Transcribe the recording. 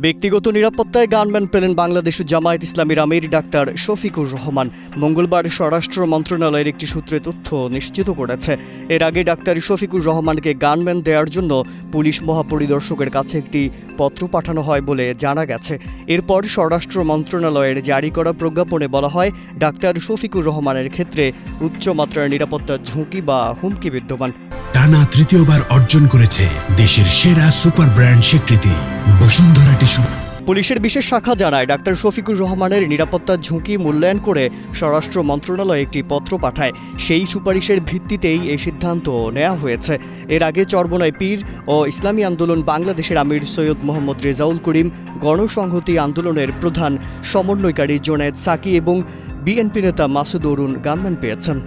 ব্যক্তিগত নিরাপত্তায় গানম্যান পেলেন বাংলাদেশ জামায়াত ইসলামীর আমির ডাক্তার শফিকুর রহমান। মঙ্গলবার স্বরাষ্ট্র মন্ত্রণালয়ের একটি সূত্রে তথ্য নিশ্চিত করেছে। এর আগে ডাক্তার শফিকুর রহমানকে গানম্যান দেওয়ার জন্য পুলিশ মহাপরিদর্শকের কাছে একটি পত্র পাঠানো হয় বলে জানা গেছে। এরপর স্বরাষ্ট্র মন্ত্রণালয়ের জারি করা প্রজ্ঞাপনে বলা হয়, ডাক্তার শফিকুর রহমানের ক্ষেত্রে উচ্চমাত্রার নিরাপত্তার ঝুঁকি বা হুমকি বিদ্যমান। টানা তৃতীয়বার অর্জন করেছে দেশের সেরা সুপার ব্র্যান্ড স্বীকৃতি বসুন্ধরা টিস্যু। পুলিশের বিশেষ শাখা জানায়, ডাক্তার শফিকুর রহমানের নিরাপত্তার ঝুঁকি মূল্যায়ন করে স্বরাষ্ট্র মন্ত্রণালয় একটি পত্র পাঠায়। সেই সুপারিশের ভিত্তিতেই এই সিদ্ধান্ত নেওয়া হয়েছে। এর আগে চরমোনাই পীর ও ইসলামী আন্দোলন বাংলাদেশের আমির সৈয়দ মোহাম্মদ রেজাউল করিম, গণসংহতি আন্দোলনের প্রধান সমন্বয়কারী জুনায়েদ সাকি এবং বিএনপি নেতা মাসুদ অরুণ গানম্যান পেয়েছেন।